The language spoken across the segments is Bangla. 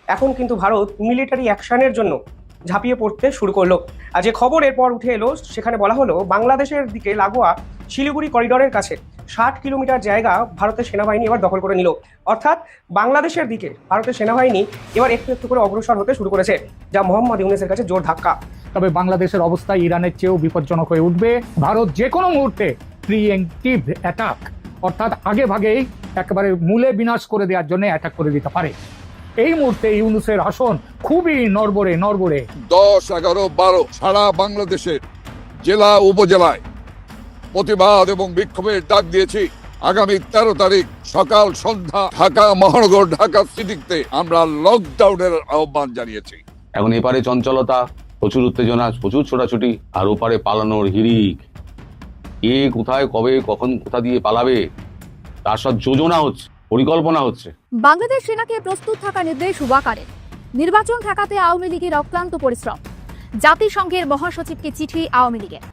এখন কিন্তু ভারত মিলিটারি অ্যাকশনের জন্য ঝাঁপিয়ে পড়তে শুরু করলো। আর যে খবর এরপর উঠে এলো সেখানে বলা হলো বাংলাদেশের দিকে লাগোয়া শিলিগুড়ি করিডোরের কাছে 60 কিলোমিটার জায়গা ভারতের সেনাবাহিনী এবার দখল করে নিল। অর্থাৎ বাংলাদেশের দিকে ভারতের সেনাবাহিনী এবার একটু একটু করে অগ্রসর হতে শুরু করেছে, যা মোহাম্মদ ইউনূসের কাছে জোর ধাক্কা। তবে বাংলাদেশের অবস্থা ইরানের চেয়েও বিপজ্জনক হয়ে উঠবে। ভারত যে কোনো মুহূর্তে প্রিএম্পটিভ অ্যাটাক অর্থাৎ আগে ভাগেই একেবারে মূলে বিনাশ করে দেওয়ার জন্য অ্যাটাক করে দিতে পারে। এই মুহূর্তে ইউনূসের আসন খুবই নড়বড়ে। 10, 11, 12 সারা বাংলাদেশের জেলা উপজেলায় প্রতিবাদ এবং বিক্ষোভের ডাক দিয়েছি। আগামী 13 তারিখ সকাল সন্ধ্যা ঢাকা মহানগর, ঢাকা সিটিতে আমরা লকডাউনের আহ্বান জানিয়েছি। এখন এপারে চঞ্চলতা, প্রচুর উত্তেজনা, প্রচুর ছোটাছুটি, আর ওপারে পালানোর হিড়িক। কে কোথায় কবে কখন কোথা দিয়ে পালাবে তার সব যোজনা হচ্ছে, পরিকল্পনা হচ্ছে। বাংলাদেশ সেনাকে প্রস্তুত থাকা নির্দেশ ওয়াকারের। নির্বাচন ঠেকাতে আওয়ামী লীগের অক্লান্ত পরিশ্রম। জাতিসংঘের মহাসচিবকে চিঠি আওয়ামী লীগের।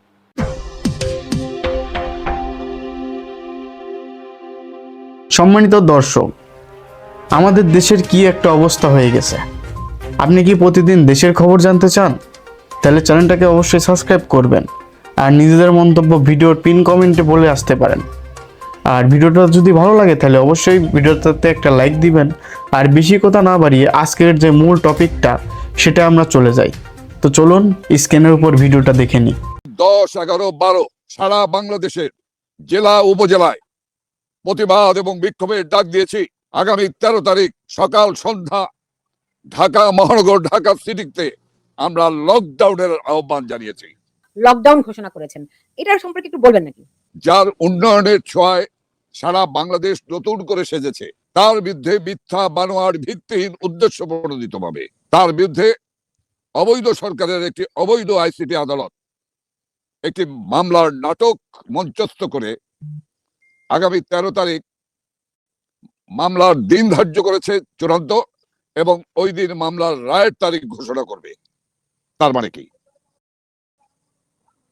সম্মানিত দর্শক, আমাদের দেশের কি একটা অবস্থা হয়ে গেছে। আপনি কি প্রতিদিন দেশের খবর জানতে চান? তাহলে চ্যানেলটাকে অবশ্যই সাবস্ক্রাইব করবেন আর নিজেদের মন্তব্য ভিডিওর পিন কমেন্টে বলে আসতে পারেন। আর ভিডিওটা যদি ভালো লাগে তাহলে অবশ্যই ভিডিওটাতে একটা লাইক দিবেন। আর বেশি কথা না বাড়িয়ে আজকের যে মূল টপিকটা সেটা আমরা চলে যাই। তো চলুন স্ক্রিনের উপর ভিডিওটা দেখে নিই। 10, 11, 12 সারা বাংলাদেশের জেলা উপজেলায় প্রতিবাদ এবং বিক্ষোভের ডাক দিয়েছি। আগামী 13 তারিখ সকাল সন্ধ্যা ঢাকা মহানগর, ঢাকা সিটিতে আমরা লকডাউনের আহ্বান জানিয়েছি। লকডাউন ঘোষণা করেছেন, এটার সম্পর্কে একটু বলবেন নাকি? যার উন্নয়নের ছোঁয়ায় সারা বাংলাদেশ নতুন করে সেজেছে, তার বিরুদ্ধে মিথ্যা, বানোয়ার, ভিত্তিহীন, উদ্দেশ্য প্রণোদিত ভাবে তার বিরুদ্ধে অবৈধ সরকারের একটি অবৈধ আইসিটি আদালত একটি মামলার নাটক মঞ্চস্থ করে আগামী 13 তারিখ মামলার দিন ধার্য করেছে চূড়ান্ত, এবং ওই দিন মামলার রায়ের তারিখ ঘোষণা করবে। তার মানে কি?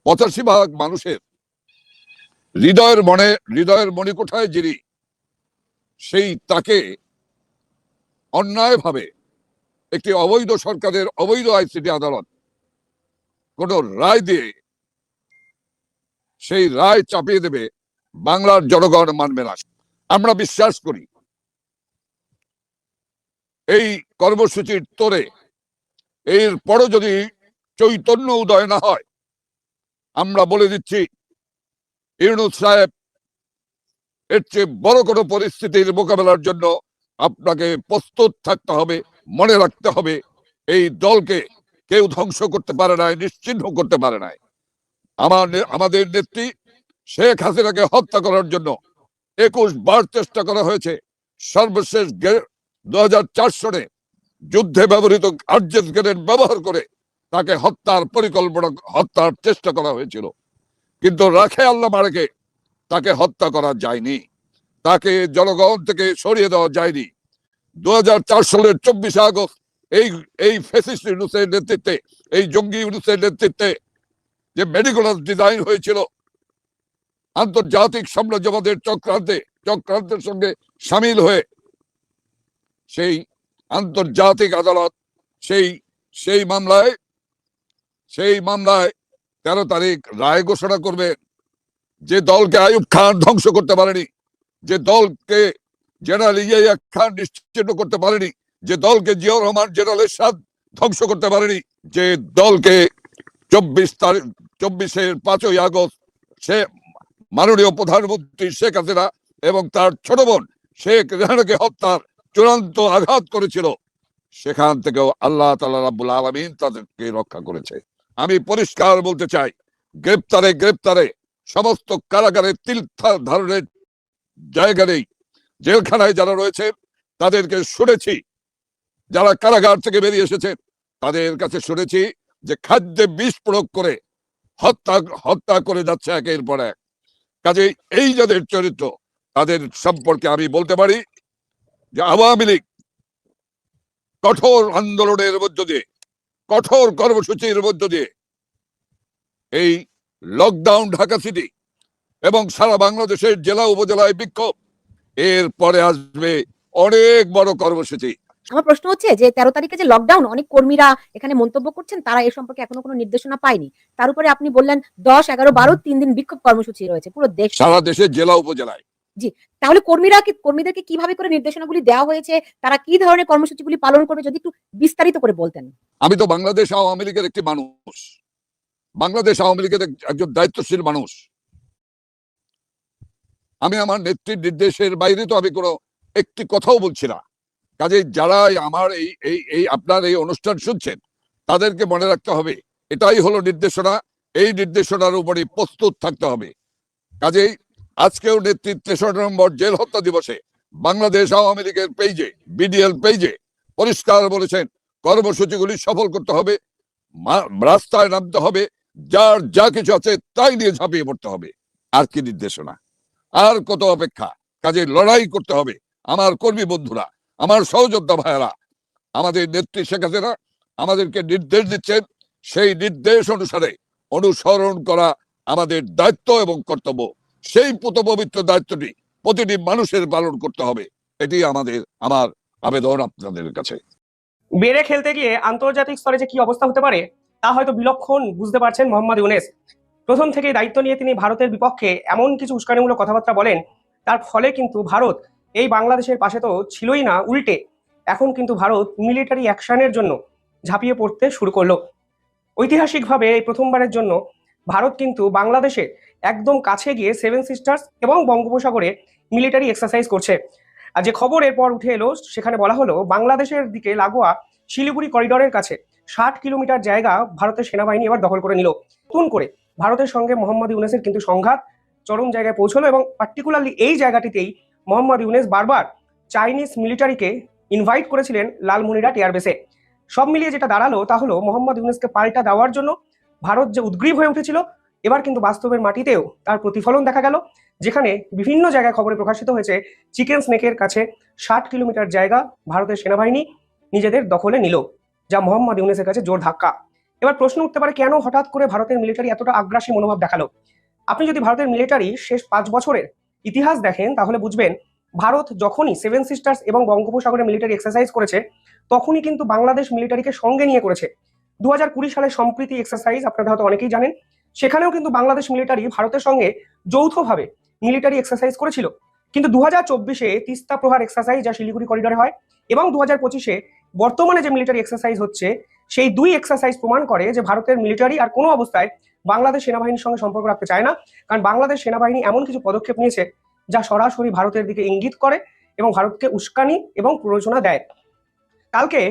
85% মানুষের হৃদয়ের মণিকোঠায় যিনি, সেই তাকে অন্যায়ভাবে একটি অবৈধ সরকারের অবৈধ আইসিটি আদালত কোন রায় দিয়ে সেই রায় চাপিয়ে দেবে, বাংলার জনগণ মানবে না। আমরা বিশ্বাস করি এই কর্মসূচির তোরে এরপরও যদি চৈতন্য উদয় না হয়, আমরা বলে দিচ্ছি ইউনূস সাহেব, এর চেয়ে বড় কোনো পরিস্থিতির মোকাবেলার জন্য আপনাকে প্রস্তুত থাকতে হবে। মনে রাখতে হবে এই দলকে কেউ ধ্বংস করতে পারে নাই, নিশ্চিহ্ন করতে পারে নাই। আমাদের নেত্রী শেখ হাসিনাকে হত্যা করার জন্য 21 বার চেষ্টা করা হয়েছে। সর্বশেষ 2004 সনে যুদ্ধে ব্যবহৃত আর্জেস গ্রেনেড ব্যবহার করে তাকে হত্যার চেষ্টা করা হয়েছিল, কিন্তু রাখে আল্লাহ মারেকে তাকে হত্যা করা যায়নি, তাকে জনগণ থেকে সরিয়ে দেওয়া যায়নি। 2004 সালের 24 আগস্ট এই ফ্যাসিস্ট ইউনূসের নেতৃত্বে, এই জঙ্গি ইউনূসের নেতৃত্বে যে মেডিকুলাস ডিজাইন হয়েছিল, আন্তর্জাতিক সাম্রাজ্যবাদের চক্রান্তের সঙ্গে সামিল হয়ে সেই আন্তর্জাতিক আদালত সেই মামলায় 13 তারিখ রায় ঘোষণা করবে। যে দলকে আইয়ুব খান ধ্বংস করতে পারেনি, যে দলকে জেনারেল ইয়াহিয়া খান নিশ্চিহ্ন করতে পারেনি, যে দলকে জিয়াউর রহমান জেনারেল এরশাদ ধ্বংস করতে পারেনি, যে দলকে 24-এর 5ই আগস্ট সে মাননীয় প্রধানমন্ত্রী শেখ হাসিনা এবং তার ছোট বোন শেখ রেহানাকে হত্যার চূড়ান্ত আঘাত করেছিল, সেখান থেকেও আল্লাহ তাআলা রাব্বুল আলামিন তাদেরকে রক্ষা করেছে। আমি পরিষ্কার বলতে চাই, গ্রেপ্তারে সমস্ত কারাগারে তিল ধারণের জায়গা নেই। জেলখানায় যারা রয়েছে তাদেরকে শুনেছি, যারা কারাগার থেকে বেরিয়ে এসেছেন তাদের কাছে শুনেছি যে খাদ্যে বিষ প্রয়োগ করে হত্যা করে যাচ্ছে একের পর এক। কাজেই এই যাদের চরিত্র, তাদের সম্পর্কে আমি বলতে পারি যে আওয়ামী লীগ কঠোর আন্দোলনের মধ্য দিয়ে, কঠোর কর্মসূচির মধ্য দিয়ে এই লকডাউন, ঢাকা সিটি এবং সারা বাংলাদেশের জেলা উপজেলায় বিক্ষোভ, এরপরে আসবে অনেক বড় কর্মসূচি। আমার প্রশ্ন হচ্ছে যে 13 তারিখে যে লকডাউন, অনেক কর্মীরা এখানে মন্তব্য করছেন, তারা এ সম্পর্কে এখনো কোনো নির্দেশনা পায়নি। তার উপরে আপনি বললেন 10, 11, 12 3 দিন বিক্ষোভ কর্মসূচি রয়েছে পুরো দেশ। সারা দেশে জেলা উপজেলায়। তাহলে কর্মীদেরকে কিভাবে করে নির্দেশনাগুলি দেওয়া হয়েছে, তারা কি ধরনের কর্মসূচিগুলি পালন করবে, যদি একটু বিস্তারিত করে বলতেন। আমি তো বাংলাদেশ আওয়ামী লীগের একটি মানুষ, বাংলাদেশ আওয়ামী লীগের একজন দায়িত্বশীল মানুষ। আমি আমার নেত্রীর নির্দেশের বাইরে তো আমি কোনো একটি কথাও বলছি না। কাজে যারা আমার এই আপনার এই অনুষ্ঠান শুনছেন, তাদেরকে মনে রাখতে হবে এটাই হলো নির্দেশনা, এই নির্দেশনার উপরই প্রস্তুত থাকতে হবে। কাজেই আজকেও নেত্রীর 63 নম্বর জেল হত্যা দিবসে বাংলাদেশ আওয়ামী লীগের পেজে, বিডিএল পেজে পরিষ্কার বলেছেন কর্মসূচিগুলি সফল করতে হবে, রাস্তায় নামতে হবে, যার যা কিছু আছে তাই নিয়ে ঝাঁপিয়ে পড়তে হবে। আর কি নির্দেশনা, আর কত অপেক্ষা? কাজে লড়াই করতে হবে। আমার কর্মী বন্ধুরা, আমার সহযোদ্ধা ভাইয়েরা, আমাদের নেত্রী শেখ হাসিনা আমাদেরকে নির্দেশ দিচ্ছেন, সেই নির্দেশ অনুসারে অনুসরণ করা আমাদের দায়িত্ব এবং কর্তব্য। সেই পবিত্র দায়িত্বটি প্রতিটি মানুষের পালন করতে হবে। এটি আমার আবেদন আপনাদের কাছে। বেড়ে খেলতে গিয়ে আন্তর্জাতিক স্তরে যে কি অবস্থা হতে পারে তা হয়তো বিলক্ষণ বুঝতে পারছেন মোহাম্মদ ইউনূস। প্রথম থেকেই দায়িত্ব নিয়ে তিনি ভারতের বিপক্ষে এমন কিছু উস্কানিমূলক কথাবার্তা বলেন, তার ফলে কিন্তু ভারত এই বাংলাদেশের পাশে তো ছিলই না, উল্টে এখন কিন্তু ভারত মিলিটারি অ্যাকশনের জন্য ঝাঁপিয়ে পড়তে শুরু করলো। ঐতিহাসিকভাবে এই প্রথমবারের জন্য ভারত কিন্তু বাংলাদেশে একদম কাছে গিয়ে 7 সিস্টার্স এবং বঙ্গোপসাগরে মিলিটারি এক্সারসাইজ করছে। আর যে খবর এরপর উঠে এলো সেখানে বলা হলো বাংলাদেশের দিকে লাগোয়া শিলিগুড়ি করিডোরের কাছে 60 কিলোমিটার জায়গা ভারতের সেনাবাহিনী এবার দখল করে নিল। নতুন করে ভারতের সঙ্গে মোহাম্মদ ইউনূসের কিন্তু সংঘাত চরম জায়গায় পৌঁছলো, এবং পার্টিকুলারলি এই জায়গাটিতেই মোহাম্মদ ইউনূস বারবার চাইনিজ মিলিটারিকে ইনভাইট করেছিলেন লালমনিরহাট এয়ারবেসে। সব মিলিয়ে যেটা দাঁড়ালো তা হলো মোহাম্মদ ইউনূসকে পাল্টা দেওয়ার জন্য ভারত যে উদ্গ্রীব হয়ে উঠেছিল, এবার কিন্তু বাস্তবের মাটিতেও তার প্রতিফলন দেখা গেল, যেখানে বিভিন্ন জায়গায় খবরে প্রকাশিত হয়েছে চিকেন স্নেকের কাছে 60 কিলোমিটার জায়গা ভারতের সেনাবাহিনী নিজেদের দখলে নিল, যা মোহাম্মদ ইউনূসের কাছে জোর ধাক্কা। এবার প্রশ্ন উঠতে পারে, কেন হঠাৎ করে ভারতের মিলিটারি এতটা আগ্রাসী মনোভাব দেখালো? আপনি যদি ভারতের মিলিটারি শেষ 5 বছরের ইতিহাস দেখেন তাহলে বুঝবেন ভারত যখনই 7 সিস্টার্স এবং বঙ্গোপসাগরে মিলিটারি এক্সারসাইজ করেছে তখনই কিন্তু বাংলাদেশ মিলিটারিকে সঙ্গে নিয়ে করেছে। 2020 সালে সম্প্রীতি এক্সারসাইজ আপনারা হয়তো অনেকেই জানেন, সেখানেও কিন্তু বাংলাদেশ মিলিটারি ভারতের সঙ্গে যৌথভাবে মিলিটারি এক্সারসাইজ করেছিল। কিন্তু 2024-এ তিস্তা প্রহার এক্সারসাইজ যা শিলিগুড়ি করিডোরে হয়, এবং 2025-এ বর্তমানে যে মিলিটারি এক্সারসাইজ হচ্ছে, সেই দুই এক্সারসাইজ প্রমাণ করে যে ভারতের মিলিটারি আর কোনো অবস্থায় বাংলাদেশ সেনাবাহিনীর সঙ্গে সম্পর্ক রাখতে চায় না, কারণ বাংলাদেশ সেনাবাহিনী এমন কিছু পদক্ষেপ নিয়েছে যা সরাসরি ভারতের দিকে ইঙ্গিত করে এবং ভারতকে উস্কানি এবং প্ররোচনা দেয়। কালকে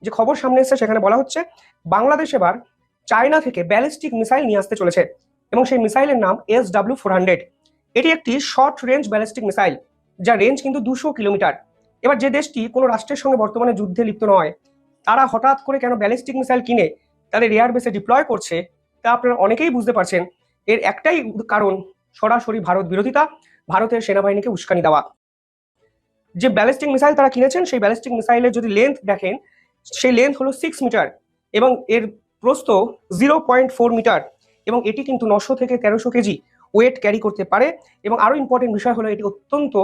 যে খবর সামনে এসেছে সেখানে বলা হচ্ছে বাংলাদেশ এবার চায়না থেকে ব্যালিস্টিক মিসাইল নিয়ে আসতে চলেছে, এবং সেই মিসাইলের নাম SW400। এটি একটি শর্ট রেঞ্জ ব্যালিস্টিক মিসাইল, যার রেঞ্জ কিন্তু 200 কিলোমিটার। এবার যে দেশটি কোনো রাষ্ট্রের সঙ্গে বর্তমানে যুদ্ধে লিপ্ত নয়, তারা হঠাৎ করে কেন ব্যালিস্টিক মিসাইল কিনে তাদের এয়ার বেসে ডিপ্লয় করছে তা আপনারা অনেকেই বুঝতে পারছেন। এর একটাই কারণ, সরাসরি ভারত বিরোধিতা, ভারতের সেনাবাহিনীকে উস্কানি দেওয়া। যে ব্যালিস্টিক মিসাইল তারা কিনেছেন, সেই ব্যালিস্টিক মিসাইলের যদি লেন্থ দেখেন, সেই লেন্থ হলো 6 মিটার এবং এর প্রস্থ 0.4 মিটার, এবং এটি কিন্তু 900 থেকে 1300 কেজি ওয়েট ক্যারি করতে পারে। এবং আরো ইম্পর্টেন্ট বিষয় হলো এটি অত্যন্ত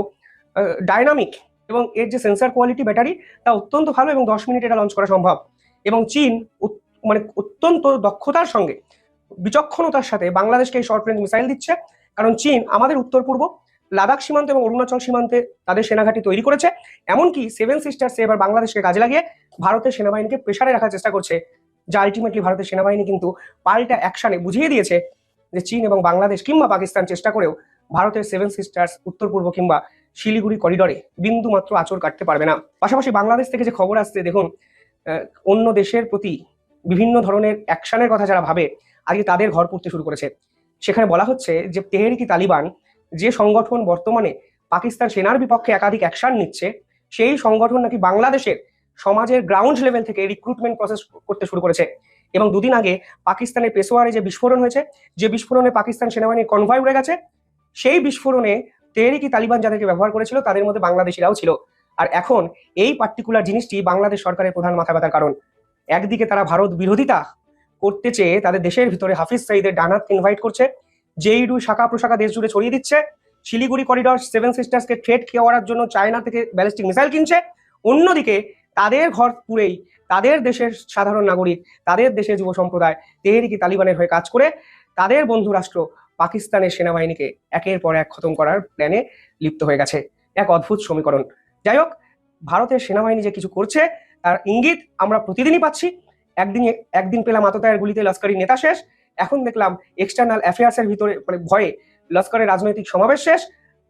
ডাইনামিক, এবং এর যে সেন্সার কোয়ালিটি, ব্যাটারি, তা অত্যন্ত ভালো, এবং 10 মিনিট এটা লঞ্চ করা সম্ভব। এবং চীন অত্যন্ত দক্ষতার সঙ্গে, বিচক্ষণতার সাথে বাংলাদেশকে এই শর্ট রেঞ্জ মিসাইল দিচ্ছে, কারণ চীন আমাদের উত্তর পূর্ব লাদাখ সীমান্ত এবং অরুণাচল সীমান্তে তাদের সেনাঘাঁটি তৈরি করেছে। এমনকি 7 সিস্টার্সে এবার বাংলাদেশকে কাজে লাগিয়ে ভারতের সেনাবাহিনীকে প্রেসারে রাখার চেষ্টা করছে, যা আলটিমেটলি ভারতের সেনাবাহিনী কিন্তু পাল্টা অ্যাকশনে বুঝিয়ে দিয়েছে যে চীন এবং বাংলাদেশ কিংবা পাকিস্তান চেষ্টা করেও ভারতের 7 সিস্টার্স উত্তর পূর্ব কিংবা শিলিগুড়ি করিডোরে বিন্দু মাত্র আঁচড় কাটতে পারবে না। পাশাপাশি বাংলাদেশ থেকে যে খবর আসছে, দেখুন, অন্য দেশের প্রতি বিভিন্ন ধরনের অ্যাকশনের কথা যারা ভাবে আজকে তাদের ঘর পড়তে শুরু করেছে। সেখানে বলা হচ্ছে যে তেহরিকি তালিবান যে সংগঠন বর্তমানে পাকিস্তান সেনার বিপক্ষে একাধিক অ্যাকশন নিচ্ছে, সেই সংগঠন নাকি বাংলাদেশের সমাজের গ্রাউন্ড লেভেল থেকে রিক্রুটমেন্ট প্রসেস করতে শুরু করেছে। এবং দুদিন আগে পাকিস্তানের পেশোয়ারে যে বিস্ফোরণ হয়েছে, যে বিস্ফোরণে পাকিস্তান সেনাবাহিনীর কনভয় উড়ে গেছে, সেই বিস্ফোরণে তেহরিকি তালিবান যাদেরকে ব্যবহার করেছিল তাদের মধ্যে বাংলাদেশিরাও ছিল। আর এখন এই পার্টিকুলার জিনিসটি বাংলাদেশ সরকারের প্রধান মাথা ব্যথার কারণ। একদিকে তারা ভারত বিরোধিতা করতে চেয়ে তাদের দেশের ভিতরে হাফিজ সাইদের ডানাত ইনভাইট করছে, জেইডু শাখা প্রশাখা দেশ জুড়ে ছড়িয়ে দিচ্ছে, শিলিগুড়ি করিডোর 7 সিস্টার্সকে থ্রেট করার জন্য চায়না থেকে ব্যালিস্টিক মিসাইল কিনছে। অন্যদিকে তাদের ঘর পুড়েই তাদের দেশের সাধারণ নাগরিক, তাদের দেশের যুব সম্প্রদায় তেহরিকে তালিবানের হয়ে কাজ করে তাদের বন্ধু রাষ্ট্র পাকিস্তানের সেনাবাহিনীকে একের পর এক খতম করার প্ল্যানে লিপ্ত হয়ে গেছে। এক অদ্ভুত সমীকরণ। যাই হোক, ভারতের সেনাবাহিনী যে কিছু করছে তার ইঙ্গিত আমরা প্রতিদিনই পাচ্ছি। একদিন পেলাম আততায়ের গুলিতে লস্করি নেতা শেষ, এখন দেখলাম এক্সটার্নাল অ্যাফেয়ার্সের ভিতরে মানে ভয়ে লস্করের রাজনৈতিক সমাবেশ শেষ,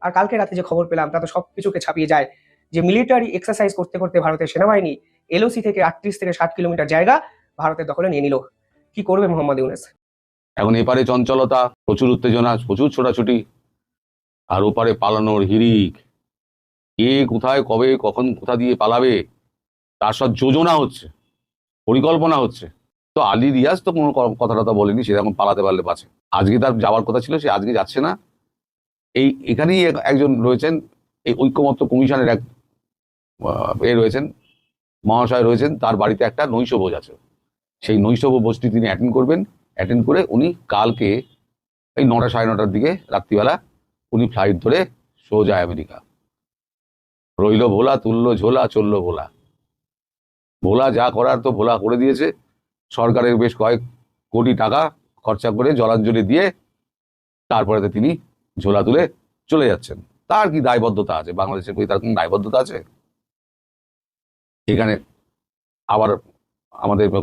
আর কালকে রাতে যে খবর পেলাম তা তো সবকিছুকে ছাপিয়ে যায় যে মিলিটারি এক্সারসাইজ করতে করতে ভারতের সেনাবাহিনী এলওসি থেকে 38 থেকে 60 কিলোমিটার জায়গা ভারতের দখলে নিয়ে নিল। কি করবে মোহাম্মদ ইউনূস? এখন এপারে চঞ্চলতা, প্রচুর উত্তেজনা, প্রচুর ছোটাছুটি, আর ওপারে পালানোর হিড়িক। কে কোথায় কবে কখন কোথা দিয়ে পালাবে তার সব যোজনা হচ্ছে, পরিকল্পনা হচ্ছে। তো আলী রিয়াজ তো কোনো কথা বলেনি, সে এখন পালাতে পারলে বাঁচে। আজকে তার যাওয়ার কথা ছিল, সে আজকে যাচ্ছে না। এখানেই একজন রয়েছেন, এই ঐক্যমত্য কমিশনের এক রয়েছেন, মহাশয় রয়েছেন, তার বাড়িতে একটা নৈশভোজ আছে। সেই নৈশভোজটি তিনি অ্যাটেন্ড করবেন। অ্যাটেন্ড করে উনি কালকে এই 9টা সাড়ে 9টার দিকে রাত্রিবেলা উনি ফ্লাইট ধরে সোজা আমেরিকা। রইল ভোলা, তুললো ঝোলা, চললো ভোলা। ভোলা যা করার তো ভোলা করে দিয়েছে। সরকারের বেশ কয়েক কোটি টাকা খরচা করে জলাঞ্জলি দিয়ে তারপরে তিনি ঝোলা তুলে চলে যাচ্ছেন। তার কি দায়বদ্ধতা আছে? বাংলাদেশের প্রতি তার কোন দায়বদ্ধতা আছে? এখানে আবার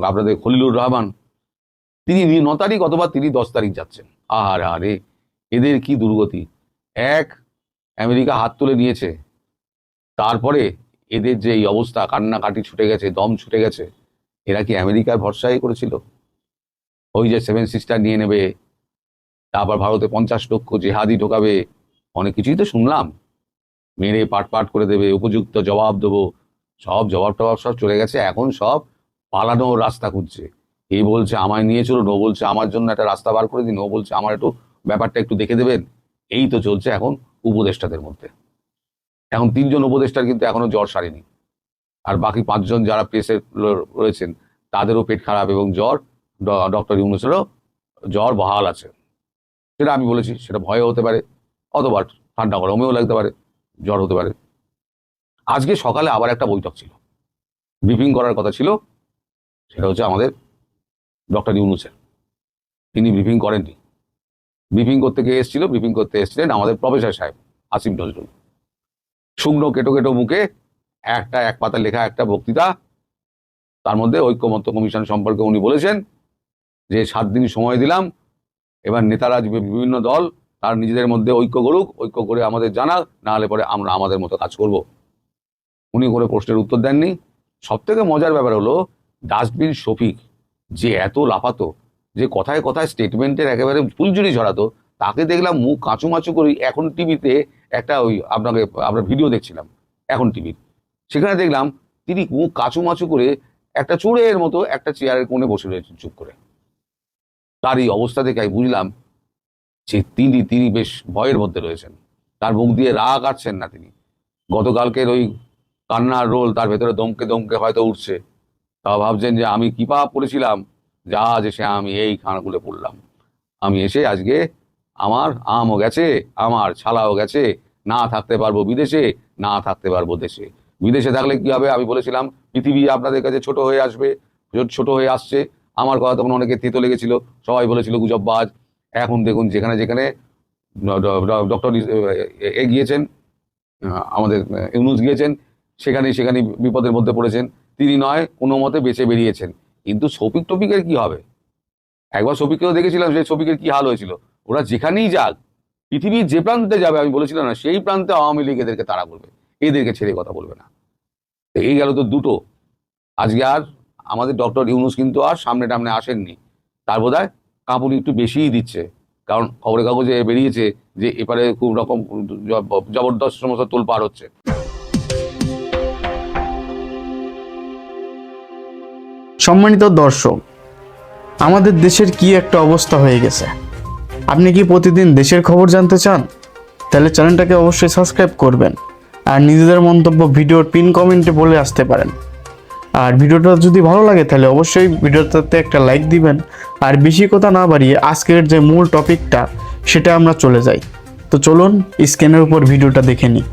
আপনাদের খলিলুর রহমান, তিনি 9 তারিখ অথবা তিনি 10 তারিখ যাচ্ছেন। আরে এদের কি দুর্গতি! এক, আমেরিকা হাত তুলে নিয়েছে, তারপরে এদের যে এই অবস্থা, কান্নাকাটি ছুটে গেছে, দম ছুটে গেছে। এরা কি আমেরিকার ভরসাই করেছিল? ওই যে 7 সিস্টার নিয়ে নেবে, তারপর ভারতে 50 লক্ষ জেহাদি ঢোকাবে, অনেক কিছুই তো শুনলাম। মেরে পাট করে দেবে, উপযুক্ত জবাব দেবো, সব জবাব টবাব সব চলে গেছে। এখন সব পালানোর রাস্তা খুঁজছে। এ বলছে আমায় নিয়ে চলুন, ও বলছে আমার জন্য একটা রাস্তা বার করে দিন, ও বলছে আমার একটু ব্যাপারটা একটু দেখে দেবেন। এই তো চলছে এখন উপদেষ্টাদের মধ্যে। এখন 3 জন উপদেষ্টার কিন্তু এখনো জ্বর সারেনি, আর বাকি 5 জন যারা প্রেসে রয়েছেন তাদেরও পেট খারাপ এবং জ্বর। ডক্টর ইউনূসেরও জ্বর বহাল আছে। সেটা আমি বলেছি, সেটা ভয়ে হতে পারে, অথবা ঠান্ডা গরমেও লাগতে পারে, জ্বর হতে পারে। আজকে সকালে আবার একটা বৈঠক ছিল, ব্রিফিং করার কথা ছিল। সেটা হচ্ছে আমাদের ডক্টর ইউনূসের। তিনি ব্রিফিং করেননি। ব্রিফিং করতে গিয়ে এসেছিল, ব্রিফিং করতে এসেছিলেন আমাদের প্রফেসর সাহেব আসিফ নজরুল। শুকনো কেটো মুখে এক পাতা লেখা একটা বক্তৃতা, তার মধ্যে ঐক্যমত্য কমিশন সম্পর্কে উনি বলেছেন যে 7 দিন সময় দিলাম, এবার নেতারা বিভিন্ন দল তার নিজেদের মধ্যে ঐক্য করুক, ঐক্য করে আমাদের জানাক, না হলে পরে আমরা আমাদের মতো কাজ করব। উনি করে প্রশ্নের উত্তর দেননি। সব থেকে মজার ব্যাপার হলো ডাস্টবিন শফিক, যে এত লাফাতো, যে কথায় কথায় স্টেটমেন্টের একেবারে ফুলঝুরি ঝরাতো, তাকে দেখলাম মুখ কাঁচুমাচু করে। এখন টিভিতে একটা আমরা ভিডিও দেখছিলাম এখন টিভির, সেখানে দেখলাম তিনি মুখ কাঁচুমাচু করে একটা চোরের মতো একটা চেয়ারের কোণে বসে রয়েছেন চুপ করে। তার এই অবস্থা দেখে আমি বুঝলাম যে তিনি বেশ ভয়ের মধ্যে রয়েছেন। তার মুখ দিয়ে রাগ আসছেন না তিনি। গতকালকের ওই কান্নার রোল তার ভেতরে দমকে হয়তো উঠছে। তা ভাবছেন যে আমি কি পাপ করেছিলাম, যা যে সে আমি এই খানাগুলো পড়লাম। আমি এসে আজকে আমার আমও গেছে, আমার ছালাও গেছে, না থাকতে পারবো বিদেশে, না থাকতে পারবো দেশে। বিদেশে থাকলে কি হবে? আমি বলেছিলাম পৃথিবী আপনাদের কাছে ছোট হয়ে আসবে, ছোট হয়ে আসছে। আমার কথা তখন অনেকে তেতো লেগেছিল, সবাই বলেছিল গুজববাজ। এখন দেখুন যেখানে ডক্টর গিয়েছেন, আমাদের ইউনূস গিয়েছেন, সেখানে বিপদের মধ্যে পড়েছেন। তিনি নয় কোনো মতে বেঁচে বেরিয়েছেন। কিন্তু শফিকের কি হবে? একবার শফিককেও দেখেছিলাম, সেই শফিকের কি হাল হয়েছিল। ওরা যেখানেই যাক, পৃথিবীর যে প্রান্তে যাবে, আমি বলেছিলাম না, সেই প্রান্তে আওয়ামী লীগ এদেরকে তাড়া করবে, এদেরকে ছেড়ে কথা বলবে না। এই গেল তো দুটো। আজকে আর আমাদের ডক্টর ইউনূস কিন্তু আর সামনে টামনে আসেননি। তার বোধহয় কাঁপুনি একটু বেশিই দিচ্ছে, কারণ খবরের কাগজে বেরিয়েছে যে এপারে খুব রকম জবরদস্ত সমস্ত তোলপাড় হচ্ছে। সম্মানিত দর্শক, আমাদের দেশের কি একটা অবস্থা হয়ে গেছে। আপনি কি প্রতিদিন দেশের খবর জানতে চান? তাহলে চ্যানেলটাকে অবশ্যই সাবস্ক্রাইব করবেন, আর নিজেদের মন্তব্য ভিডিওর পিন কমেন্টে বলে আসতে পারেন। আর ভিডিওটা যদি ভালো লাগে তাহলে অবশ্যই ভিডিওটাতে একটা লাইক দিবেন। আর বেশি কথা না বাড়িয়ে আজকের যে মূল টপিকটা সেটা আমরা চলে যাই। তো চলুন স্ক্রিনের উপর ভিডিওটা দেখে নিই।